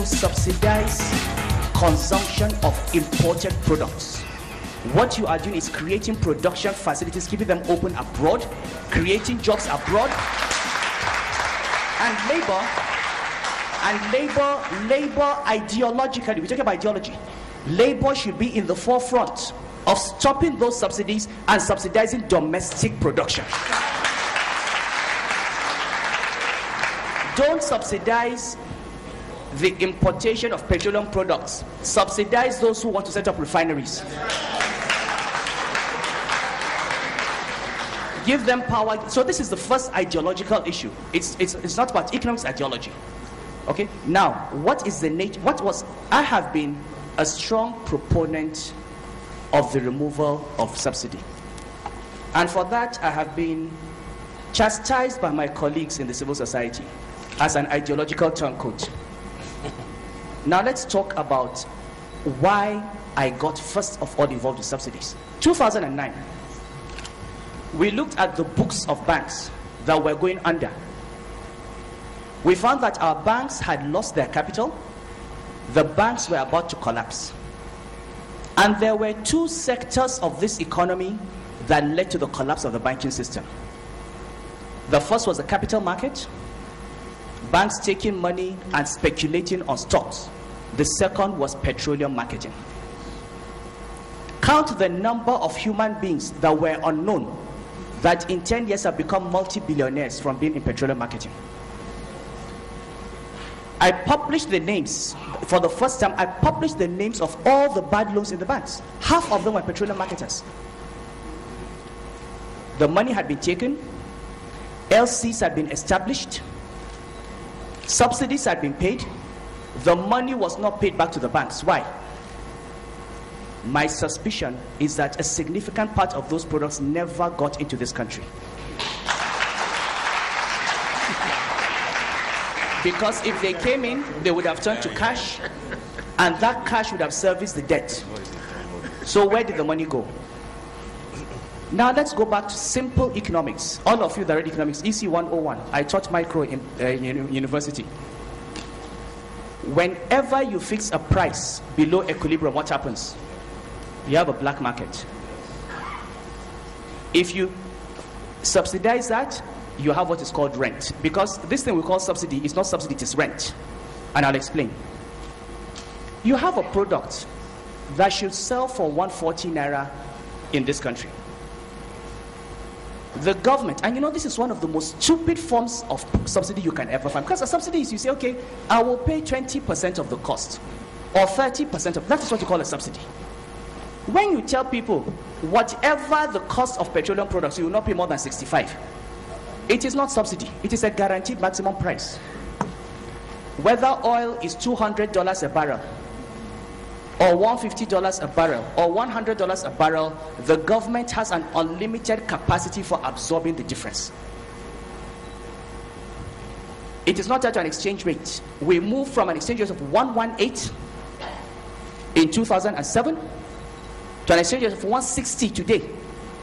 you subsidize consumption of imported products. What you are doing is creating production facilities, keeping them open abroad, creating jobs abroad, and labor ideologically, we talk about ideology, labor should be in the forefront of stopping those subsidies and subsidizing domestic production. Don't subsidize the importation of petroleum products. Subsidize those who want to set up refineries. Give them power. So this is the first ideological issue. It's not about economics ideology. Okay. Now, what is the nature? I have been a strong proponent of the removal of subsidy, and for that I have been chastised by my colleagues in the civil society as an ideological turncoat. Now let's talk about why I got first of all involved with subsidies. 2009, we looked at the books of banks that were going under. We found that our banks had lost their capital. The banks were about to collapse. And there were two sectors of this economy that led to the collapse of the banking system. The first was the capital market, banks taking money and speculating on stocks. The second was petroleum marketing. Count the number of human beings that were unknown that in 10 years have become multi-billionaires from being in petroleum marketing. I published the names, for the first time, I published the names of all the bad loans in the banks. Half of them were petroleum marketers. The money had been taken, LCs had been established, subsidies had been paid, the money was not paid back to the banks. Why? My suspicion is that a significant part of those products never got into this country. Because if they came in, they would have turned to cash, and that cash would have serviced the debt. So where did the money go? Now let's go back to simple economics. All of you that read economics, EC 101, I taught micro in university. Whenever you fix a price below equilibrium, what happens? You have a black market. If you subsidize that, you have what is called rent. Because this thing we call subsidy is not subsidy, it is rent. And I'll explain. You have a product that should sell for 140 naira in this country. The government, and you know this is one of the most stupid forms of subsidy you can ever find. Because a subsidy is you say, okay, I will pay 20% of the cost or 30% of, that is what you call a subsidy. When you tell people whatever the cost of petroleum products, you will not pay more than 65. It is not subsidy, it is a guaranteed maximum price. Whether oil is $200 a barrel or $150 a barrel or $100 a barrel, the government has an unlimited capacity for absorbing the difference. It is not tied to an exchange rate. We moved from an exchange rate of 118 in 2007 to an exchange rate of 160 today.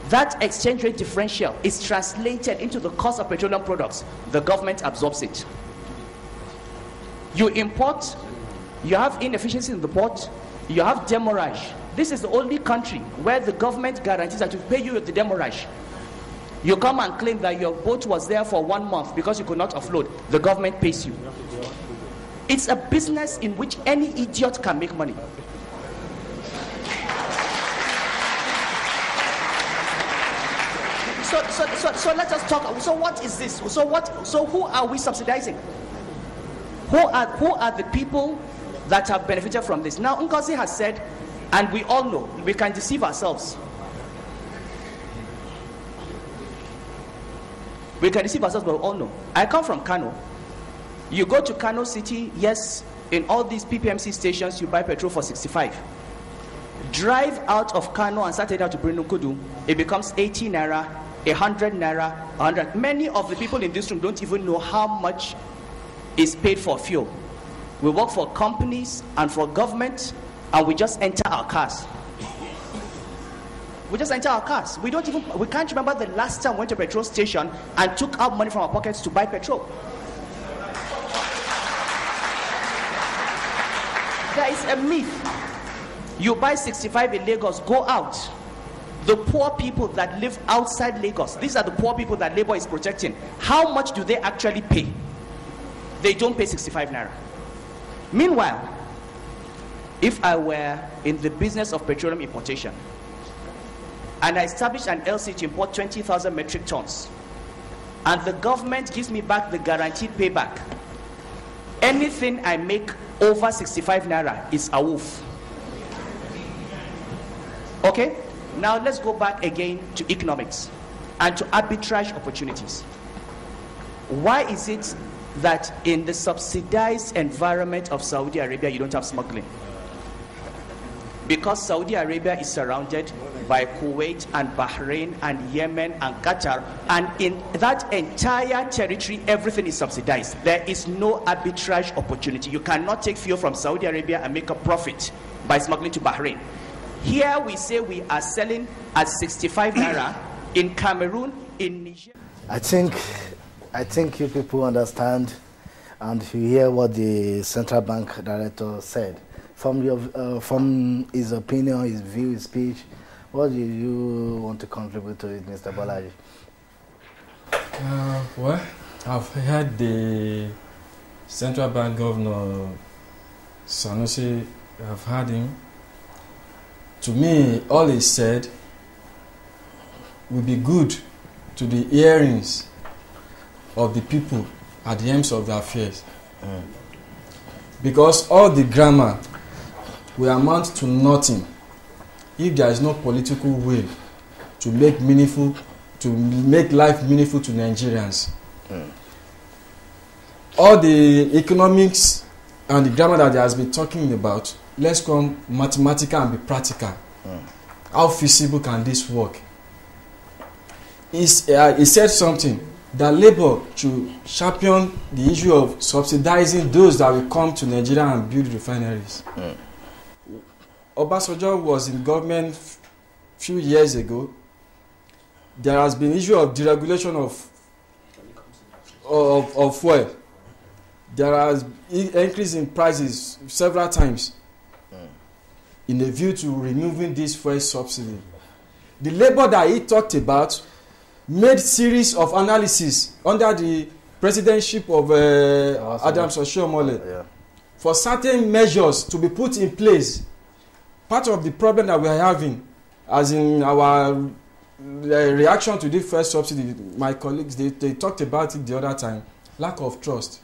That exchange rate differential is translated into the cost of petroleum products. The government absorbs it. You import, you have inefficiency in the port, you have demurrage. This is the only country where the government guarantees that to pay you the demurrage. You come and claim that your boat was there for 1 month because you could not offload. The government pays you. It's a business in which any idiot can make money. So let us talk. So what is this? So who are we subsidizing? Who are the people that have benefited from this? Now Ngozi has said, and we all know, we can deceive ourselves. We can deceive ourselves, but we all know. I come from Kano. You go to Kano City, yes, in all these PPMC stations, you buy petrol for 65. Drive out of Kano and start heading out to Birnin-Kudu, it becomes 80 naira, 100 naira, 100. Many of the people in this room don't even know how much is paid for fuel. We work for companies and for government, and we just enter our cars. We just enter our cars. We can't remember the last time we went to a petrol station and took out money from our pockets to buy petrol. is a myth. You buy 65 in Lagos, go out. The poor people that live outside Lagos, these are the poor people that Labour is protecting. How much do they actually pay? They don't pay 65 naira. Meanwhile, if I were in the business of petroleum importation and I establish an LC to import 20,000 metric tons and the government gives me back the guaranteed payback, anything I make over 65 naira is a wolf. Okay? Now let's go back again to economics and to arbitrage opportunities. Why is it that in the subsidized environment of Saudi Arabia you don't have smuggling? Because Saudi Arabia is surrounded by Kuwait and Bahrain and Yemen and Qatar, and in that entire territory everything is subsidized. There is no arbitrage opportunity. You cannot take fuel from Saudi Arabia and make a profit by smuggling to Bahrain. Here we say we are selling at 65 naira in Cameroon, in Niger. I think you people understand, and you hear what the central bank director said. From his opinion, his view, his speech, what do you want to contribute to it, Mr. Bolaji? Well, I've heard the central bank governor Sanusi. I've heard him. To me, all he said will be good to the hearings of the people at the ends of the affairs. Because all the grammar will amount to nothing if there is no political will to make life meaningful to Nigerians. All the economics and the grammar that he has been talking about, let's come mathematical and be practical. How feasible can this work? He said something that Labour should champion the issue of subsidizing those that will come to Nigeria and build refineries. Obasanjo was in government few years ago. There has been issue of deregulation of fuel. There has increase in prices several times in a view to removing this fuel subsidy. The Labour that he talked about made series of analysis under the presidency of Adams Oshiomhole for certain measures to be put in place. Part of the problem that we are having, as in our reaction to the first subsidy, my colleagues, they talked about it the other time, lack of trust.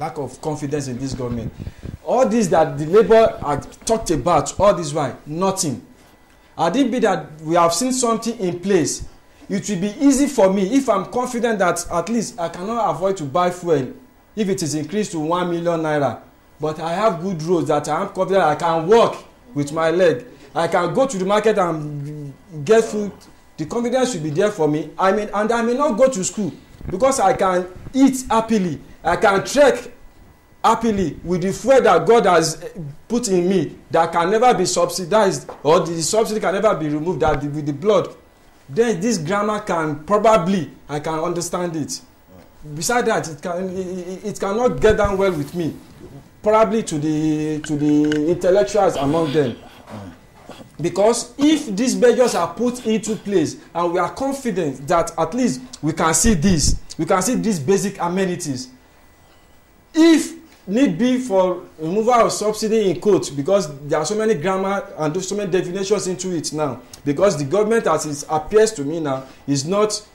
Lack of confidence in this government. All this that the Labour had talked about, all this why, nothing. Had it be that we have seen something in place, it will be easy for me if I'm confident that at least I cannot avoid to buy fuel if it is increased to 1 million naira. But I have good roads that I am confident I can walk with my leg. I can go to the market and get food. The confidence will be there for me. And I may not go to school because I can eat happily. I can trek happily with the fuel that God has put in me that can never be subsidized, or the subsidy can never be removed with the blood. Then this grammar can probably, I can understand it. Besides that, it cannot get down well with me, probably to the intellectuals among them. Because if these measures are put into place and we are confident that at least we can see these basic amenities, if need be for removal of subsidy in quotes, because there are so many grammar and so many definitions into it now, because the government, as it appears to me now, is not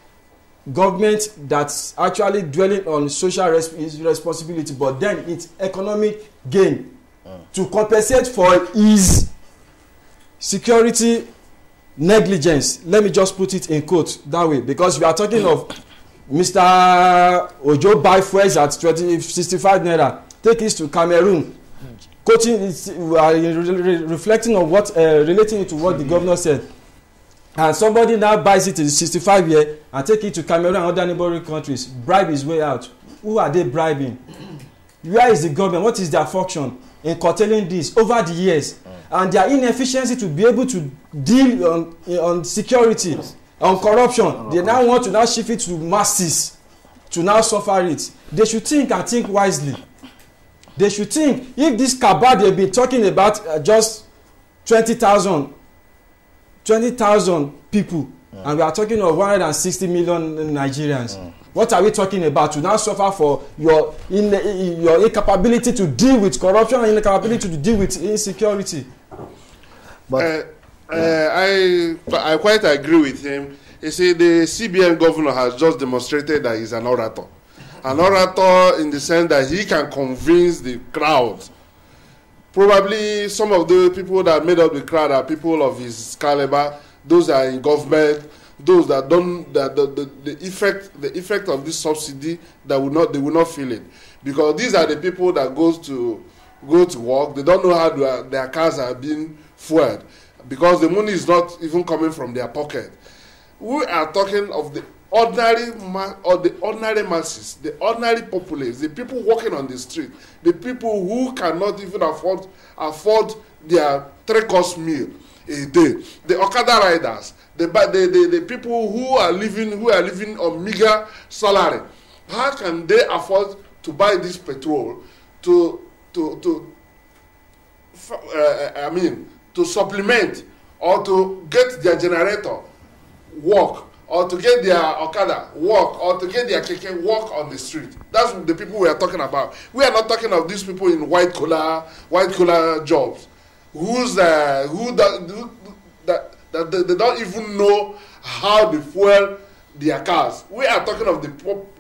government that's actually dwelling on social responsibility, but then it's economic gain to compensate for his security negligence. Let me just put it in quotes that way, because we are talking of Mr. Ojo buy fuels at 65 naira, take it to Cameroon, quoting reflecting on what relating it to what the governor said, and somebody now buys it in 65 year and take it to Cameroon and other neighboring countries, bribe his way out. Who are they bribing? Where is the government? What is their function in curtailing this over the years? And their inefficiency to be able to deal on security, on corruption. They now want to now shift it to masses to now suffer it. They should think and think wisely. They should think, if this cabal they've been talking about just 20,000 people, and we are talking of 160 million Nigerians. What are we talking about? To now suffer for your incapability to deal with corruption and incapability to deal with insecurity. But I quite agree with him. You see, the CBN governor has just demonstrated that he's an orator. An orator in the sense that he can convince the crowd. Probably some of the people that made up the crowd are people of his caliber, those that are in government, those that don't, that the effect of this subsidy, that they will not feel it, because these are the people that go to work. They don't know how their cars are being fueled, because the money is not even coming from their pocket. We are talking of the ordinary masses, the ordinary populace, the people walking on the street, the people who cannot even afford their 3-course meal a day, the Okada riders, the people who are living on meager salary. How can they afford to buy this petrol to supplement or to get their generator work, or to get their Okada work, or to get their keke work on the street? That's the people we are talking about. We are not talking of these people in white collar jobs, they don't even know how they fuel their cars. We are talking of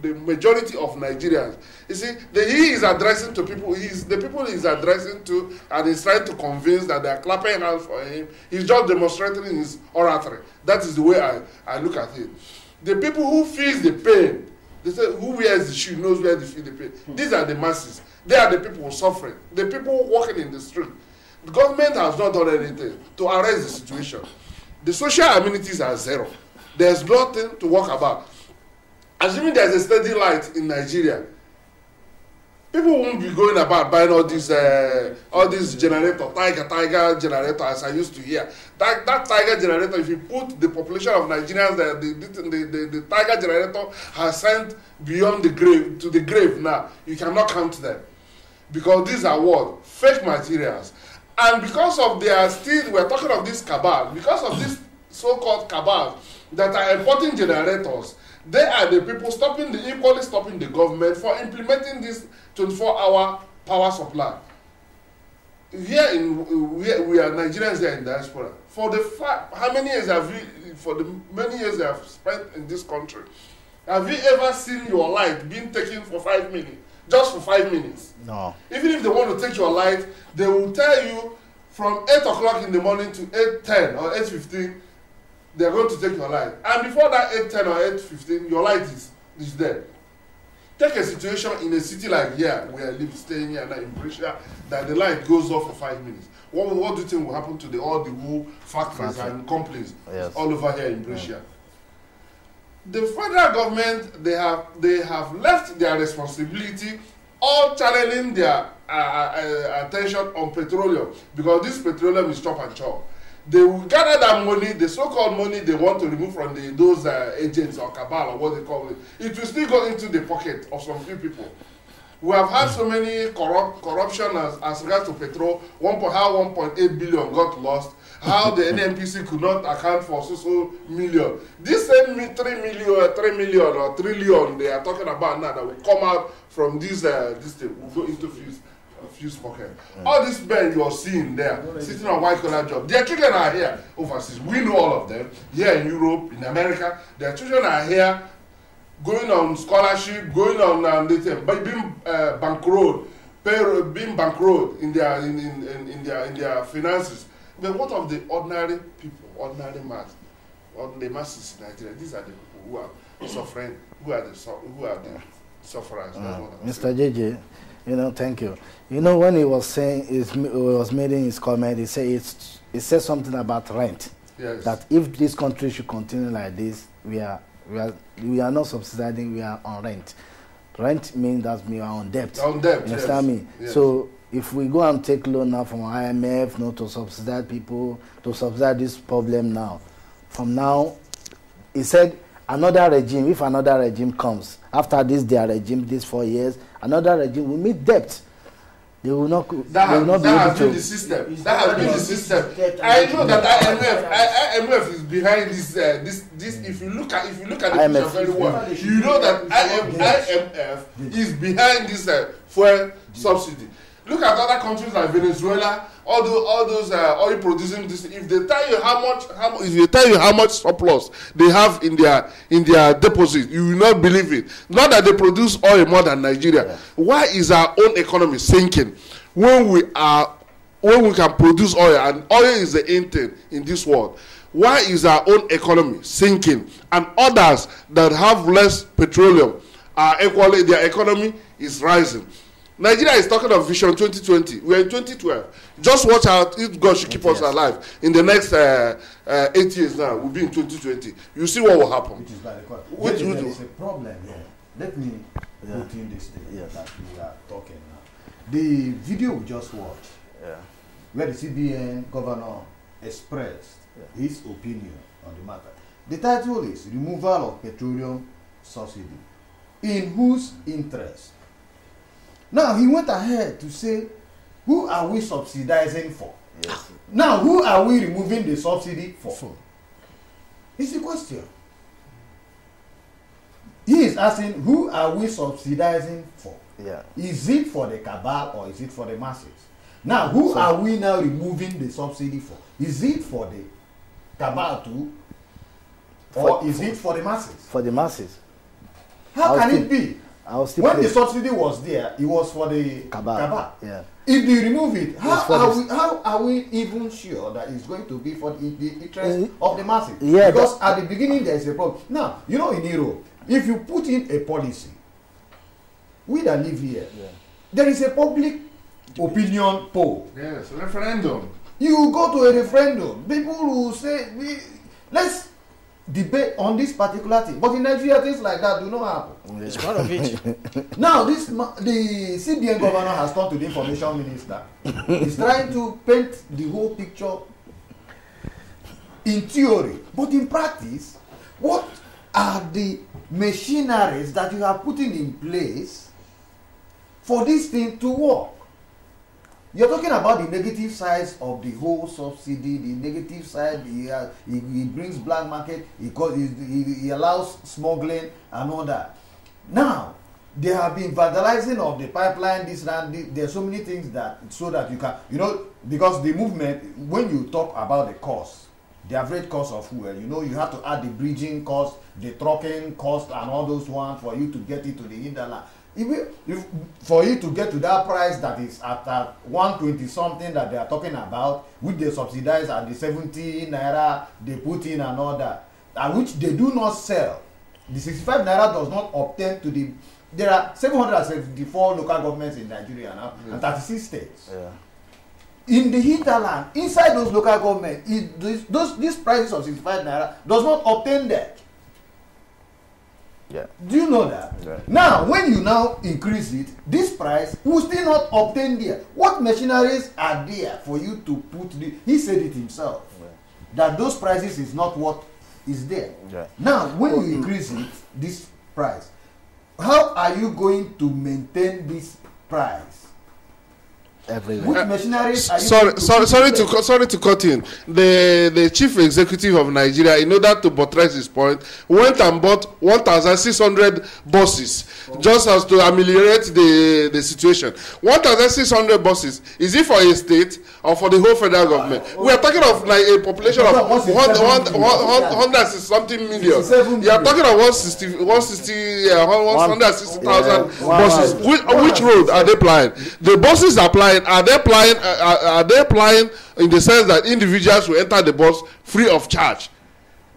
the majority of Nigerians. You see, he is addressing to people. The people he is addressing to, and he's trying to convince that they are clapping hands for him. He's just demonstrating his oratory. That is the way I look at it. The people who feel the pain, they say, who wears the shoe knows where they feel the pain. These are the masses. They are the people suffering. The people walking in the street. The government has not done anything to arrest the situation. The social amenities are zero. There's nothing to work about. Assuming there's a steady light in Nigeria, people won't be going about buying all these generator, tiger generator, as I used to hear. That tiger generator, if you put the population of Nigerians there, the tiger generator has sent beyond the grave, to the grave now. You cannot count them. Because these are what? Fake materials. And because of we're talking of this cabal, because of this so-called cabal that are importing generators, they are the people equally stopping the government for implementing this 24-hour power supply. We are Nigerians here in diaspora. For the many years they have spent in this country, have you ever seen your light being taken for 5 minutes? Just for 5 minutes? No. Even if they want to take your light, they will tell you from 8 o'clock in the morning to 8:10 or 8:15, they are going to take your light. And before that 8:10 or 8:15, your light is there. Take a situation in a city like here, where I live, staying here now in Brescia, that the light goes off for 5 minutes. What do you think will happen to all the wool factories and companies all over here in Brescia? The federal government, they have left their responsibility, all channeling their attention on petroleum, because this petroleum is chop and chop. They will gather that money, the so-called money they want to remove from those agents or cabal or what they call it. It will still go into the pocket of some few people. We have had so many corruption as regards to petrol, how 1.8 billion got lost, how the NNPC could not account for so million. This same 3 million or trillion they are talking about now that will come out from this thing will go into fuse pocket. All these men you are seeing there, sitting on white collar job, their children are here overseas. We know all of them. Here in Europe, in America, their children are here going on scholarship, going on being bankrolled in their finances. But what of the ordinary people, ordinary masses in Nigeria? These are the people who are suffering, who are the sufferers. Mr. JJ, thank you. When he was saying, he was making his comment, he said something about rent. Yes. That if this country should continue like this, we are not subsidizing, we are on rent. Rent means that we are on debt. On debt, you understand me? Yes. So if we go and take loan now from IMF, to subsidize people, to subsidize this problem now, from now, he said another regime, if another regime comes, after this their regime, this 4 years, another regime will meet debt. They will not. That they will not has be been able the to. system. That has been the system. I know that IMF is behind this. If you look at the picture very well, you know that IMF is behind this fuel subsidy. Look at other countries like Venezuela, all those oil producing this. If they tell you how much surplus they have in their deposit, you will not believe it. Not that they produce oil more than Nigeria. Yeah. Why is our own economy sinking when we can produce oil, and oil is the end thing in this world? Why is our own economy sinking, and others that have less petroleum are equally, their economy is rising? Nigeria is talking of Vision 2020. We are in 2012. Just watch out if God should keep us alive. In the next 8 years now, we'll be in 2020. You see what will happen. Which is a problem here. Let me put in this thing that we are talking now. The video we just watched, where the CBN governor expressed his opinion on the matter. The title is Removal of Petroleum Subsidy. In whose interest? Now, he went ahead to say, who are we subsidizing for? Yes. Now, who are we removing the subsidy for? It's the question. He is asking, who are we subsidizing for? Yeah. Is it for the cabal or is it for the masses? Now, who are we now removing the subsidy for? Is it for the cabal too? Or is it for the masses? For the masses. How can it be? When the subsidy was there, it was for the cabal. Yeah. If they remove it, how are we even sure that it's going to be for the interest of the masses? Yeah, because at the beginning there is a problem. Now, you know, in Europe, if you put in a policy, we that live here, there is a public opinion poll. Yes, referendum. You go to a referendum, people will say, let's debate on this particular thing, but in Nigeria things like that do not happen. It's part of it. Now the CBN governor has turned to the information minister. He's trying to paint the whole picture in theory, but in practice, what are the machineries that you are putting in place for this thing to work? You're talking about the negative sides of the whole subsidy, the negative side, he brings black market, he allows smuggling and all that. Now, they have been vandalizing of the pipeline, this and there's so many things that, so that you can, you know, because the movement, when you talk about the cost, the average cost of fuel, you know, you have to add the bridging cost, the trucking cost and all those ones for you to get it to the hinterland. If for you to get to that price that is at 120 something that they are talking about, which they subsidize at the 70 naira they put in and all that, and which they do not sell, the 65 naira does not obtain to the. There are 774 local governments in Nigeria now and 36 states. Yeah. In the hinterland, inside those local governments, these prices of 65 naira does not obtain there. Yeah. Do you know that? Yeah. Now, when you now increase it, this price will still not obtain there. What machineries are there for you to put the? He said it himself that those prices is not what is there. Yeah. Now, when you increase it, this price, how are you going to maintain this price? Which machineries are you sorry to cut in. The chief executive of Nigeria, in order to buttress his point, went and bought 1,600 buses just as to ameliorate the situation. 1,600 buses, is it for a state or for the whole federal government? We are talking of like a population of 160 something million. You are talking of 160,000 buses. Which road are they plying? The buses are plying. Are they plying in the sense that individuals will enter the bus free of charge?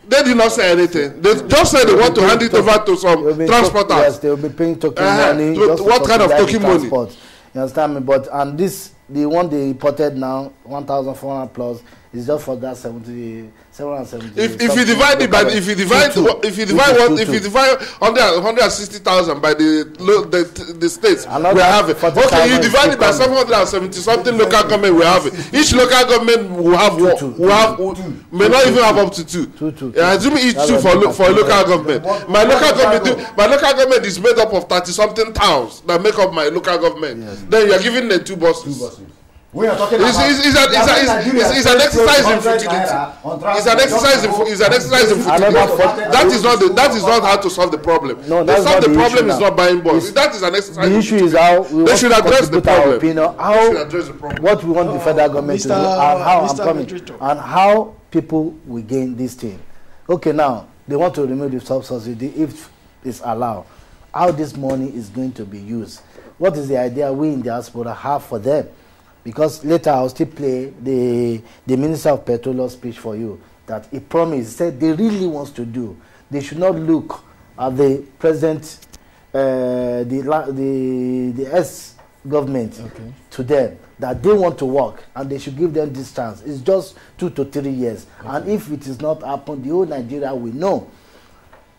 They did not say anything. They just said they want to hand it over to some transporters. Yes, they will be paying token money. What kind of token money? You understand me? But the one they reported now, 1,400 plus, It's just for that 770. If you divide it by if you divide 160,000 by the states we have it. Okay, you divide it by 770 something local government we have it. Each local government will have may not even have up to two. Assuming each two for local government. My local government is made up of 30 something towns that make up my local government. Yes. Then you are giving them 2 buses. We are talking it's an exercise in futility. It's an exercise in futility. That is not how to solve the problem. No, to solve the problem is not buying buses. That is an exercise. The issue is how they should address the problem. What we want the federal government to do, and how people will gain this thing. Okay, now they want to remove the subsidy if it's allowed. How this money is going to be used? What is the idea we in diaspora have for them? Because later I'll still play the Minister of Petroleum speech for you that he promised, he said they really wants to do. They should not look at the present, the S-government to them, that they want to work and they should give them this chance. It's just 2 to 3 years. And if it is not happened, the whole Nigeria will know.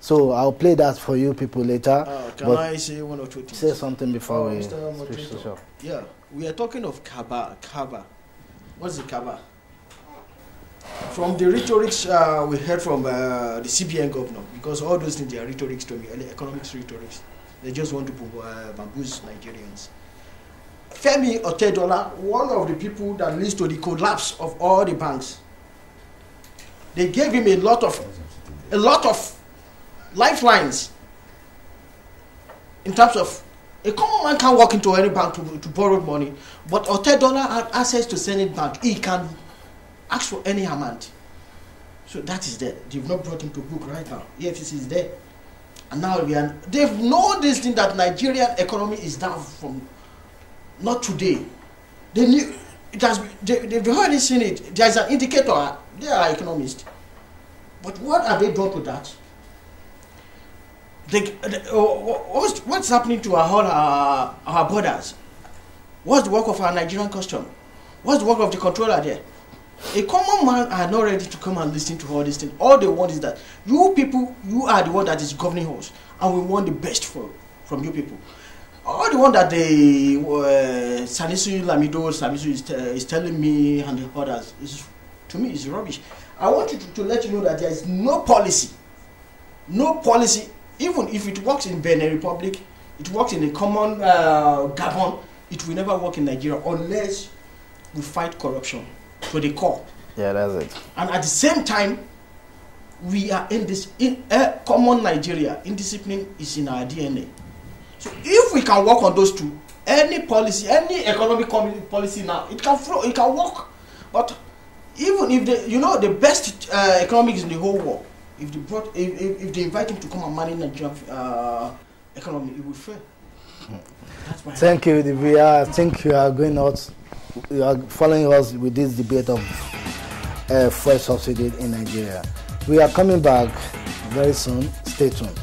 So I'll play that for you people later. Can I say 1 or 2 things? Say something before we switch to show. Yeah, we are talking of Kaba. What's the Kaba? From the rhetorics we heard from the CBN governor, because all those things are rhetorics to me, economics rhetorics. They just want to bamboozle Nigerians. Femi Otedola, one of the people that leads to the collapse of all the banks, they gave him a lot of lifelines in terms of a common man can't walk into any bank to borrow money, but Otedola had access to Senate Bank. He can ask for any amount. So that is there. They've not brought him to book right now. EFCC is there. And now they've known this thing that Nigerian economy is down from not today. They knew it has. They've already seen it. There's an indicator. They are economists. But what have they done to that? What's happening to our borders? What's the work of our Nigerian custom? What's the work of the controller there? A common man are not ready to come and listen to all these things. All they want is that you people, you are the one that is governing us, and we want the best from you people. All the one that the Salisu Lamido is telling me and the others to me is rubbish. I want you to let you know that there is no policy. Even if it works in Benin Republic, it works in a common Gabon, it will never work in Nigeria unless we fight corruption to the core. Yeah, that's it. And at the same time, we are in a common Nigeria. Indiscipline is in our DNA. So if we can work on those two, any policy, any economic policy now, it can flow, it can work. But even if the best economics in the whole world, if they invite him to come and manage Nigerian economy, it will fail. Thank you, I think you are going out. You are following us with this debate of fuel subsidy in Nigeria. We are coming back very soon. Stay tuned.